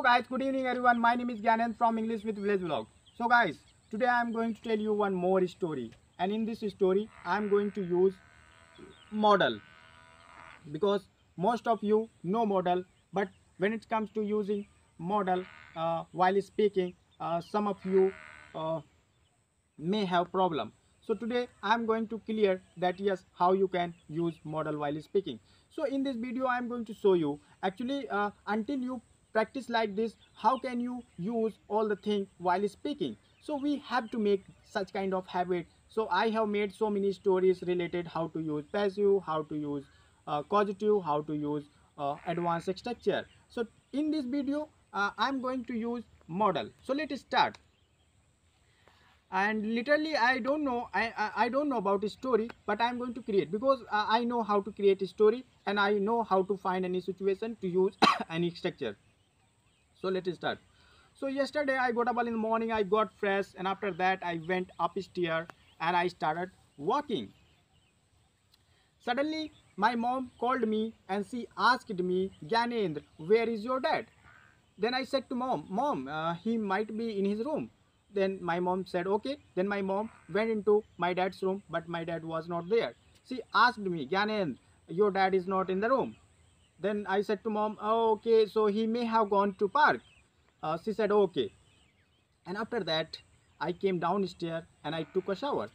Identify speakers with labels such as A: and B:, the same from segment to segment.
A: guys, good evening everyone. My name is Gyanend from English with Village Vlog. So guys, today I am going to tell you one more story, and in this story I am going to use model, because most of you know model, but when it comes to using model while speaking, some of you uh, may have problem. So today I am going to clear that yes, how you can use model while speaking. So in this video I am going to show you actually, until you practice like this, how can you use all the thing while speaking. So we have to make such kind of habit. So I have made so many stories related how to use passive, how to use causative, how to use advanced structure. So in this video I am going to use model. So let's start. And literally I don't know, I don't know about a story, but I'm going to create, because I know how to create a story, and I know how to find any situation to use any structure. So let's start. So yesterday I got up in the morning, I got fresh, and after that I went upstairs and I started walking. Suddenly my mom called me and she asked me, Gyanendra, where is your dad? Then I said to mom, he might be in his room. Then my mom said, okay. Then my mom went into my dad's room, but my dad was not there. She asked me, Gyanend, your dad is not in the room. Then I said to mom, oh, okay, so he may have gone to park. She said, okay. And after that, I came downstairs and I took a shower.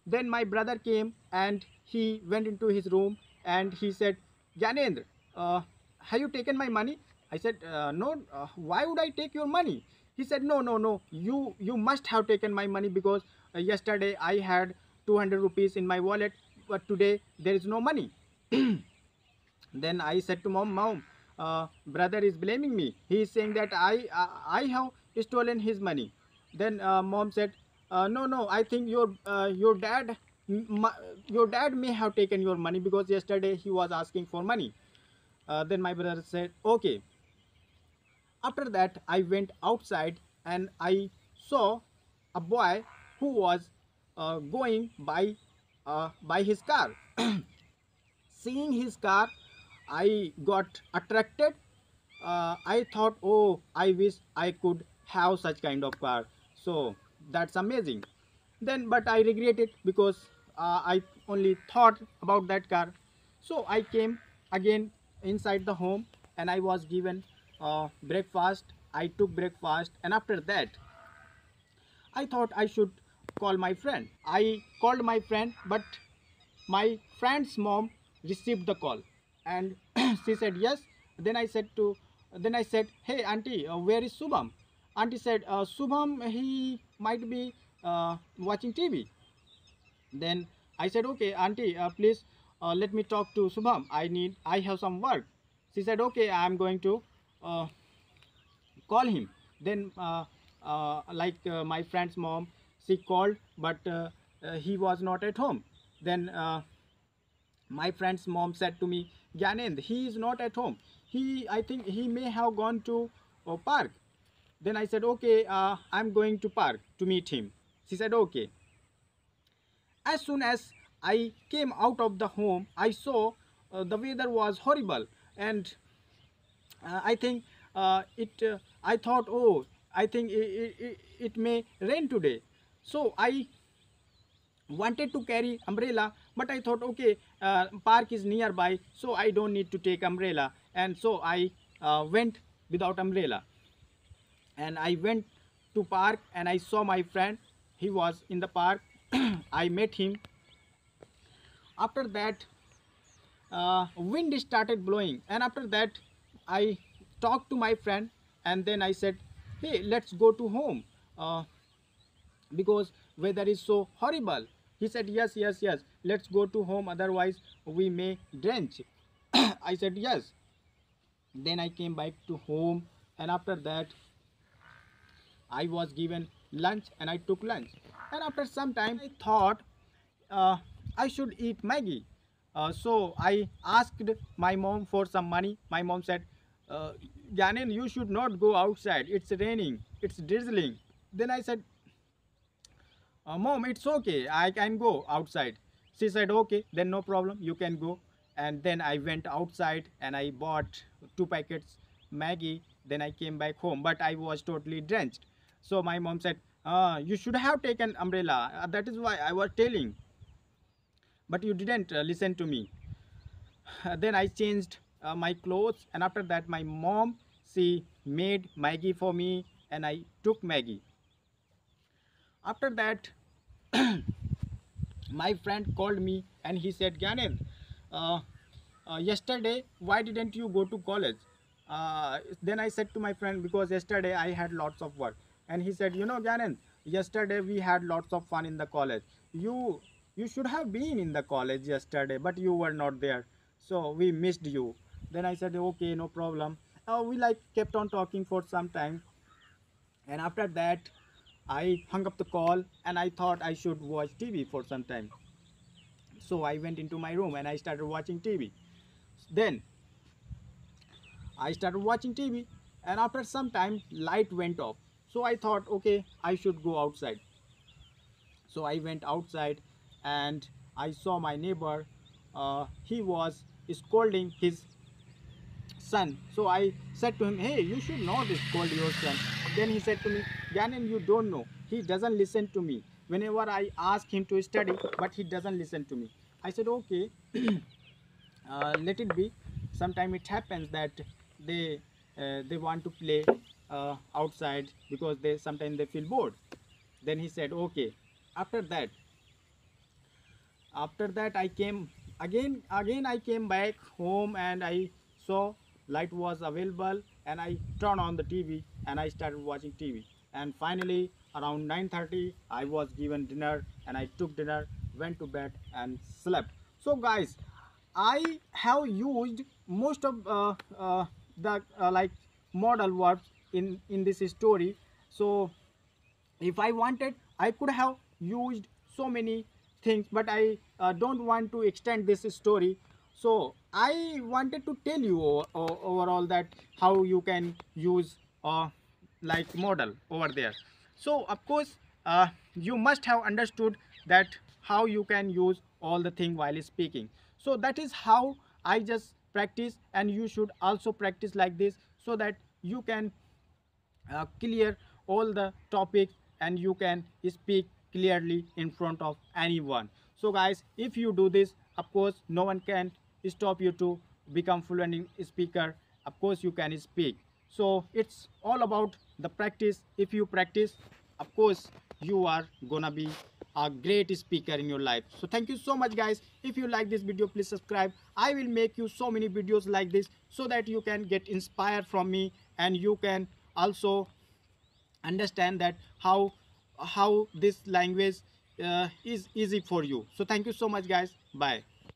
A: Then my brother came and he went into his room and he said, Gyanendra, have you taken my money? I said, no, why would I take your money? He said, no, you must have taken my money, because yesterday I had 200 rupees in my wallet, but today there is no money. Then I said to mom, brother is blaming me. He is saying that I have stolen his money. Then mom said, no, I think your dad, your dad may have taken your money, because yesterday he was asking for money. Then my brother said, okay. After that, I went outside and I saw a boy who was going by his car. Seeing his car, I got attracted. I thought, oh, I wish I could have such kind of car. So that's amazing. Then, but I regret it, because I only thought about that car. So I came again inside the home and I was given breakfast. I took breakfast, and after that I thought I should call my friend. I called my friend, but my friend's mom received the call and she said yes. Then I said, hey auntie, where is Subham? Auntie said, Subham, he might be watching TV. Then I said, okay auntie, please let me talk to Subham. I have some work. She said, okay, I am going to uh, call him. Then my friend's mom, she called, but he was not at home. Then my friend's mom said to me, Gyanend, he is not at home. I think he may have gone to park. Then I said, okay, I'm going to park to meet him. She said, okay. As soon as I came out of the home, I saw the weather was horrible, and I think I thought, oh, I think it may rain today. So I wanted to carry umbrella, but I thought, okay, park is nearby, so I don't need to take umbrella. And so I went without umbrella, and I went to park and I saw my friend. He was in the park. I met him. After that, wind started blowing, and after that I talked to my friend, and then I said, hey, let's go to home, because weather is so horrible. He said, yes, let's go to home, otherwise we may drench. I said yes. Then I came back to home, and after that I was given lunch and I took lunch. And after some time I thought uh, I should eat Maggie. So I asked my mom for some money. My mom said, Janin, you should not go outside. It's raining. It's drizzling. Then I said, Mom, it's okay. I can go outside. She said, okay, then no problem. You can go. And then I went outside and I bought 2 packets Maggie. Then I came back home, but I was totally drenched. So my mom said, you should have taken umbrella. That is why I was telling, but you didn't listen to me. Then I changed my clothes, and after that my mom, she made Maggie for me, and I took Maggie. After that, my friend called me and he said, Gyanendra, uh, yesterday why didn't you go to college? Then I said to my friend, because yesterday I had lots of work. And he said, Gyanendra, yesterday we had lots of fun in the college. You should have been in the college yesterday, but you were not there, so we missed you. Then I said, okay, no problem. We like kept on talking for some time, and after that I hung up the call and I thought I should watch TV for some time. So I went into my room and I started watching TV. Then I started watching TV, and after some time light went off. So I thought, okay, I should go outside. So I went outside and I saw my neighbor. He was scolding his son. So I said to him, hey, you should not scold your son. Then he said to me, Gyanen, you don't know. He doesn't listen to me. Whenever I ask him to study, but he doesn't listen to me. I said, okay, let it be. Sometimes it happens that they want to play outside because they sometimes they feel bored. Then he said, okay. After that, I came again I came back home and I saw light was available, and I turned on the TV and I started watching TV. And finally around 9:30 I was given dinner, and I took dinner, went to bed and slept. So guys, I have used most of the like modal verbs in this story. So if I wanted, I could have used so many things, but I don't want to extend this story. So I wanted to tell you overall that how you can use like model over there. So of course you must have understood that how you can use all the thing while speaking. So that is how I just practice, and you should also practice like this, so that you can clear all the topics and you can speak clearly in front of anyone. So guys, if you do this, of course no one can stop you to become fluent in speaker. Of course you can speak. So it's all about the practice. If you practice, of course you are gonna be a great speaker in your life. So thank you so much guys. If you like this video, please subscribe. I will make you so many videos like this, so that you can get inspired from me, and you can also understand that how this language is easy for you. So thank you so much guys. Bye.